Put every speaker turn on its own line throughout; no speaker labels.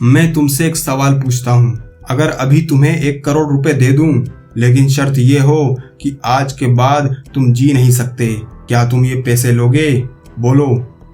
मैं तुमसे एक सवाल पूछता हूँ, अगर अभी तुम्हें 1 करोड़ रुपए दे दूं, लेकिन शर्त ये हो कि आज के बाद तुम जी नहीं सकते, क्या तुम ये पैसे लोगे? बोलो,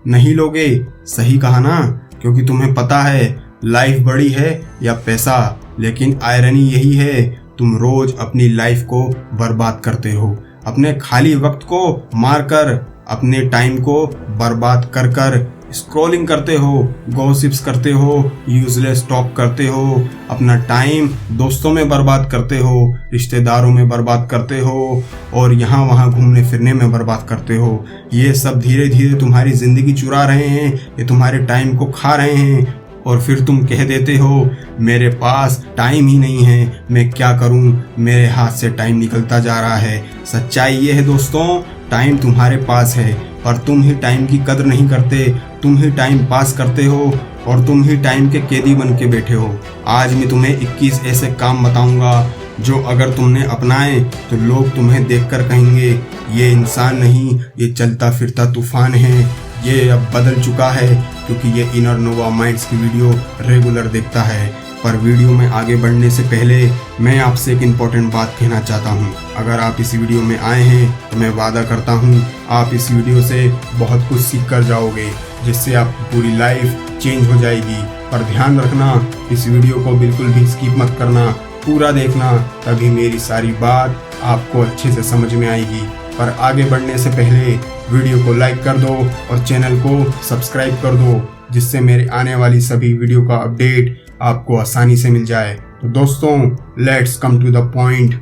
नहीं लोगे? सही कहा ना, क्योंकि तुम्हें पता है लाइफ बड़ी है या पैसा। लेकिन आयरनी यही है, तुम रोज अपनी लाइफ को बर्बाद करते हो, अपने खाली वक्त को मारकर, अपने टाइम को बर्बाद कर कर स्क्रॉलिंग करते हो, गॉसिप्स करते हो, यूजलेस टॉक करते हो, अपना टाइम दोस्तों में बर्बाद करते हो, रिश्तेदारों में बर्बाद करते हो और यहाँ वहाँ घूमने फिरने में बर्बाद करते हो। ये सब धीरे धीरे तुम्हारी ज़िंदगी चुरा रहे हैं, ये तुम्हारे टाइम को खा रहे हैं और फिर तुम कह देते हो मेरे पास टाइम ही नहीं है, मैं क्या करूं, मेरे हाथ से टाइम निकलता जा रहा है। सच्चाई ये है दोस्तों, टाइम तुम्हारे पास है पर तुम ही टाइम की कदर नहीं करते, तुम ही टाइम पास करते हो और तुम ही टाइम के कैदी बन के बैठे हो। आज मैं तुम्हें 21 ऐसे काम बताऊंगा जो अगर तुमने अपनाए तो लोग तुम्हें देखकर कहेंगे ये इंसान नहीं, ये चलता फिरता तूफान है, ये अब बदल चुका है, क्योंकि ये इनर नोवा माइंड्स की वीडियो रेगुलर देखता है। पर वीडियो में आगे बढ़ने से पहले मैं आपसे एक इम्पोर्टेंट बात कहना चाहता हूँ। अगर आप इस वीडियो में आए हैं तो मैं वादा करता हूँ आप इस वीडियो से बहुत कुछ सीख कर जाओगे, जिससे आपकी पूरी लाइफ चेंज हो जाएगी। पर ध्यान रखना, इस वीडियो को बिल्कुल भी स्किप मत करना, पूरा देखना, तभी मेरी सारी बात आपको अच्छे से समझ में आएगी। पर आगे बढ़ने से पहले वीडियो को लाइक कर दो और चैनल को सब्सक्राइब कर दो, जिससे मेरे आने वाली सभी वीडियो का अपडेट आपको आसानी से मिल जाए। तो दोस्तों, let's come to the point.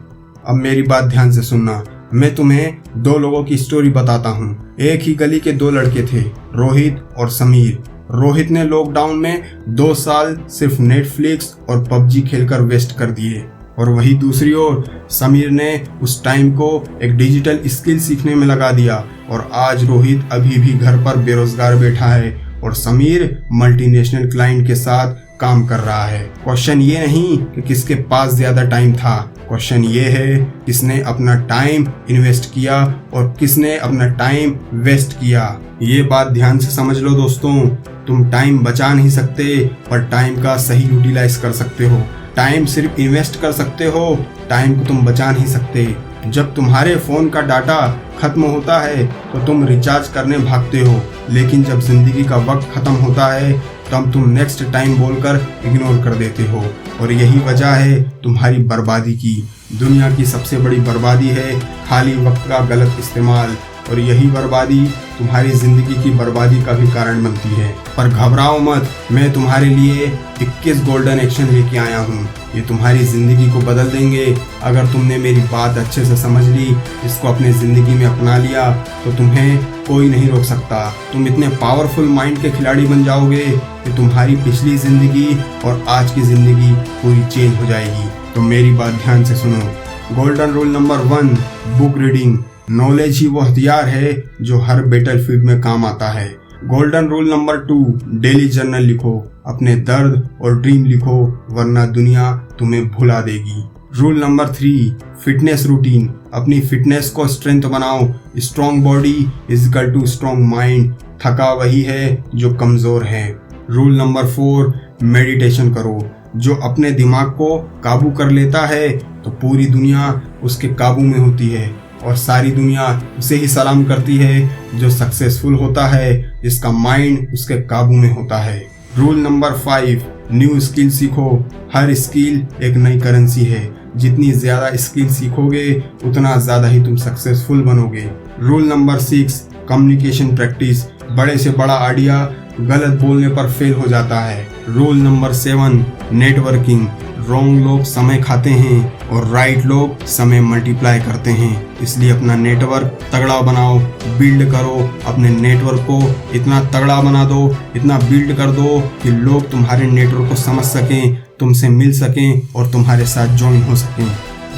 अब मेरी बात ध्यान से सुनना। मैं तुम्हें 2 लोगों की स्टोरी बताता हूँ। एक ही गली के 2 लड़के थे, रोहित और समीर। रोहित ने लॉकडाउन में 2 साल सिर्फ नेटफ्लिक्स और पबजी खेलकर वेस्ट कर दिए, और वही दूसरी ओर समीर ने उस टाइम को एक डिजिटल स्किल सीखने में लगा दिया, और आज रोहित अभी भी घर पर बेरोजगार बैठा है और समीर मल्टीनेशनल क्लाइंट के साथ काम कर रहा है। क्वेश्चन ये नहीं कि किसके पास ज्यादा टाइम था, क्वेश्चन ये है किसने अपना टाइम इन्वेस्ट किया और किसने अपना टाइम वेस्ट किया। ये बात ध्यान से समझ लो दोस्तों, तुम टाइम बचा नहीं सकते पर टाइम का सही यूटिलाइज कर सकते हो। टाइम सिर्फ इन्वेस्ट कर सकते हो, टाइम को तुम बचा नहीं सकते। जब तुम्हारे फोन का डाटा खत्म होता है तो तुम रिचार्ज करने भागते हो, लेकिन जब जिंदगी का वक्त खत्म होता है तब तुम नेक्स्ट टाइम बोलकर इग्नोर कर देते हो, और यही वजह है तुम्हारी बर्बादी की। दुनिया की सबसे बड़ी बर्बादी है खाली वक्त का गलत इस्तेमाल, और यही बर्बादी तुम्हारी जिंदगी की बर्बादी का भी कारण बनती है। पर घबराओ मत, मैं तुम्हारे लिए 21 गोल्डन एक्शन लेके आया हूँ। ये तुम्हारी जिंदगी को बदल देंगे। अगर तुमने मेरी बात अच्छे से समझ ली, इसको अपने जिंदगी में अपना लिया, तो तुम्हें कोई नहीं रोक सकता। तुम इतने पावरफुल माइंड के खिलाड़ी बन जाओगे कि तुम्हारी पिछली जिंदगी और आज की जिंदगी पूरी चेंज हो जाएगी। तो मेरी बात ध्यान से सुनो। Golden rule number 1, book reading. Knowledge ही वो हथियार है जो हर बैटलफील्ड में काम आता है। Golden rule number 2, daily journal लिखो। अपने दर्द और ड्रीम लिखो, वरना दुनिया तुम्हें भुला देगी। Rule number 3, fitness routine. अपनी फिटनेस को स्ट्रेंथ बनाओ। Strong body is equal to strong mind. थका वही है जो कमजोर है। रूल नंबर 4, मेडिटेशन करो। जो अपने दिमाग को काबू कर लेता है तो पूरी दुनिया उसके काबू में होती है, और सारी दुनिया उसे ही सलाम करती है जो सक्सेसफुल होता है, जिसका माइंड उसके काबू में होता है। रूल नंबर 5, न्यू स्किल सीखो। हर स्किल एक नई करेंसी है। जितनी ज्यादा स्किल सीखोगे उतना ज्यादा ही तुम सक्सेसफुल बनोगे। Rule number 6, communication practice. बड़े से बड़ा आइडिया गलत बोलने पर फेल हो जाता है। Rule number 7, networking. रॉन्ग लोग समय खाते हैं और राइट लोग समय मल्टीप्लाई करते हैं, इसलिए अपना नेटवर्क तगड़ा बनाओ, बिल्ड करो। अपने नेटवर्क को इतना तगड़ा बना दो, इतना बिल्ड कर दो कि लोग तुम्हारे नेटवर्क को समझ सकें, तुमसे मिल सकें और तुम्हारे साथ ज्वाइन हो सकें।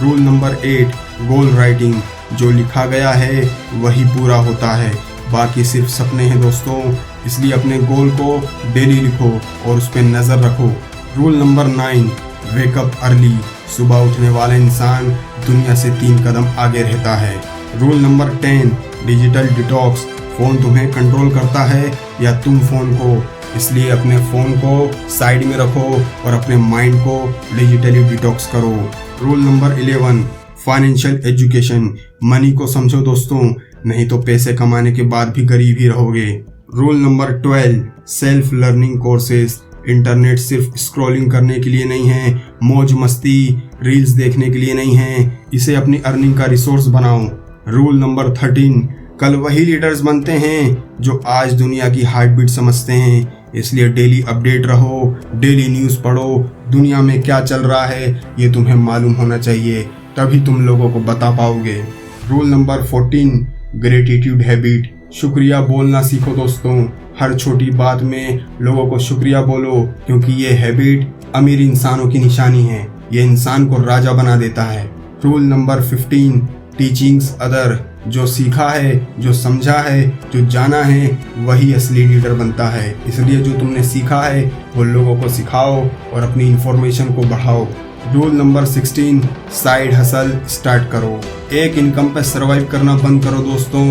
रूल नंबर 8, गोल राइटिंग। जो लिखा गया है वही पूरा होता है, बाकी सिर्फ सपने हैं दोस्तों। इसलिए अपने गोल को डेली लिखो और उस पर नज़र रखो। Rule number 9, wake up early. सुबह उठने वाला इंसान दुनिया से 3 कदम आगे रहता है। Rule number 10, digital detox. Phone तुम्हें कंट्रोल करता है या तुम फोन को? इसलिए अपने फ़ोन को साइड में रखो और अपने माइंड को डिजिटली डिटॉक्स करो। Rule number 11, financial education. Money को समझो दोस्तों, नहीं तो पैसे कमाने के बाद भी गरीब ही रहोगे। Rule number 12, self learning courses. Internet सिर्फ स्क्रॉलिंग करने के लिए नहीं है, मौज मस्ती रील्स देखने के लिए नहीं है, इसे अपनी अर्निंग का रिसोर्स बनाओ। रूल नंबर 13, कल वही लीडर्स बनते हैं जो आज दुनिया की हार्ट बीट समझते हैं। इसलिए डेली अपडेट रहो, डेली न्यूज़ पढ़ो, दुनिया में क्या चल रहा है ये तुम्हें मालूम होना चाहिए, तभी तुम लोगों को बता पाओगे। Rule number 14, gratitude habit. शुक्रिया बोलना सीखो दोस्तों, हर छोटी बात में लोगों को शुक्रिया बोलो, क्योंकि ये हैबिट अमीर इंसानों की निशानी है, ये इंसान को राजा बना देता है। Rule number 15, teachings other. जो सीखा है, जो समझा है, जो जाना है, वही असली लीडर बनता है। इसलिए जो तुमने सीखा है वो लोगों को सिखाओ और अपनी इंफॉर्मेशन को बढ़ाओ। Rule number 16, side hustle start करो। एक इनकम पे सरवाइव करना बंद करो दोस्तों,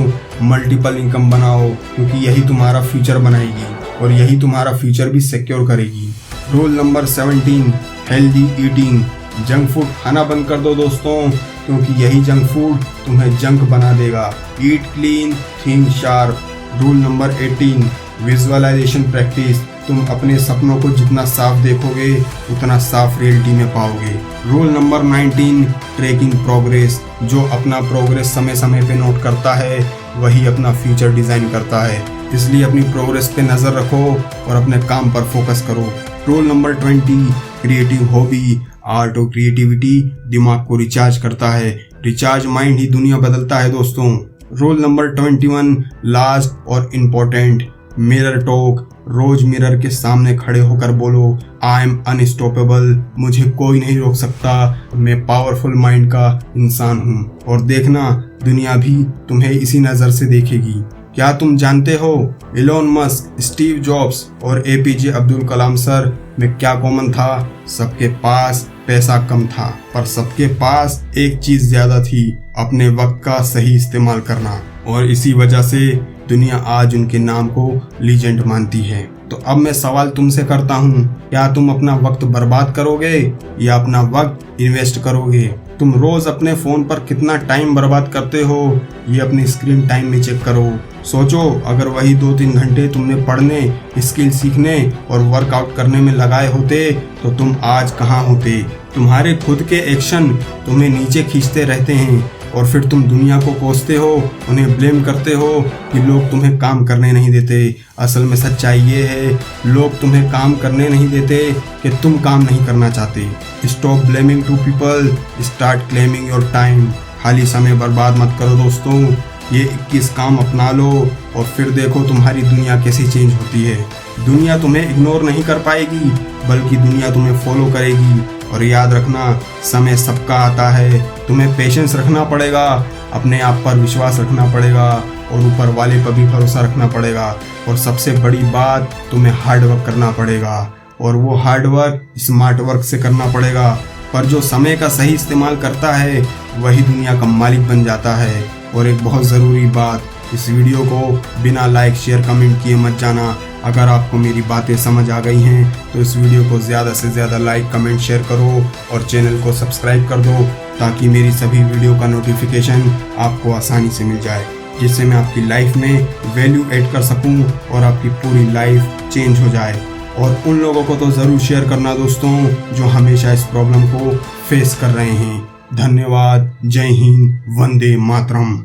मल्टीपल इनकम बनाओ, क्योंकि यही तुम्हारा फ्यूचर बनाएगी और यही तुम्हारा फ्यूचर भी सिक्योर करेगी। Rule number 17, healthy eating. Junk food खाना बंद कर दो दोस्तों, क्योंकि यही जंक फूड तुम्हें जंक बना देगा। Eat clean, think sharp. Rule number 18, visualisation practice. तुम अपने सपनों को जितना साफ देखोगे उतना साफ रियलिटी में पाओगे। Rule number 19, tracking progress. जो अपना प्रोग्रेस समय समय पे नोट करता है वही अपना फ्यूचर डिजाइन करता है, इसलिए अपनी प्रोग्रेस पे नज़र रखो और अपने काम पर फोकस करो। Rule number 20, creative hobby. Art और क्रिएटिविटी दिमाग को रिचार्ज करता है, रिचार्ज माइंड ही दुनिया बदलता है दोस्तों। रूल नंबर 21, लास्ट और इम्पोर्टेंट, मिरर टॉक। रोज मिरर के सामने खड़े होकर बोलो, आई एम अनस्टॉपेबल, मुझे कोई नहीं रोक सकता, मैं पावरफुल माइंड का इंसान हूँ। और देखना दुनिया भी तुम्हें इसी नज़र से देखेगी। क्या तुम जानते हो इलोन मस्क, स्टीव जॉब्स और एपीजे अब्दुल कलाम सर में क्या कॉमन था? सबके पास पैसा कम था, पर सबके पास एक चीज ज्यादा थी, अपने वक्त का सही इस्तेमाल करना। और इसी वजह से दुनिया आज उनके नाम को लीजेंड मानती है। तो अब मैं सवाल तुमसे करता हूँ, क्या तुम अपना वक्त बर्बाद करोगे या अपना वक्त इन्वेस्ट करोगे? तुम रोज अपने फोन पर कितना टाइम बर्बाद करते हो ये अपनी स्क्रीन टाइम में चेक करो। सोचो, अगर वही 2-3 घंटे तुमने पढ़ने, स्किल सीखने और वर्कआउट करने में लगाए होते तो तुम आज कहाँ होते? तुम्हारे खुद के एक्शन तुम्हें नीचे खींचते रहते हैं और फिर तुम दुनिया को कोसते हो, उन्हें ब्लेम करते हो कि लोग तुम्हें काम करने नहीं देते। असल में सच्चाई ये है, लोग तुम्हें काम करने नहीं देते कि तुम काम नहीं करना चाहते। Stop blaming to people, start claiming your time. खाली समय बर्बाद मत करो दोस्तों, ये 21 काम अपना लो और फिर देखो तुम्हारी दुनिया कैसी चेंज होती है। दुनिया तुम्हें इग्नोर नहीं कर पाएगी, बल्कि दुनिया तुम्हें फॉलो करेगी। और याद रखना, समय सबका आता है, तुम्हें पेशेंस रखना पड़ेगा, अपने आप पर विश्वास रखना पड़ेगा और ऊपर वाले पर भी भरोसा रखना पड़ेगा। और सबसे बड़ी बात, तुम्हें हार्ड वर्क करना पड़ेगा और वो हार्ड वर्क स्मार्ट वर्क से करना पड़ेगा। पर जो समय का सही इस्तेमाल करता है वही दुनिया का मालिक बन जाता है। और एक बहुत ज़रूरी बात, इस वीडियो को बिना लाइक शेयर कमेंट किए मत जाना। अगर आपको मेरी बातें समझ आ गई हैं तो इस वीडियो को ज़्यादा से ज़्यादा लाइक कमेंट शेयर करो और चैनल को सब्सक्राइब कर दो, ताकि मेरी सभी वीडियो का नोटिफिकेशन आपको आसानी से मिल जाए, जिससे मैं आपकी लाइफ में वैल्यू ऐड कर सकूं और आपकी पूरी लाइफ चेंज हो जाए। और उन लोगों को तो ज़रूर शेयर करना दोस्तों जो हमेशा इस प्रॉब्लम को फेस कर रहे हैं। धन्यवाद। जय हिंद। वंदे मातरम।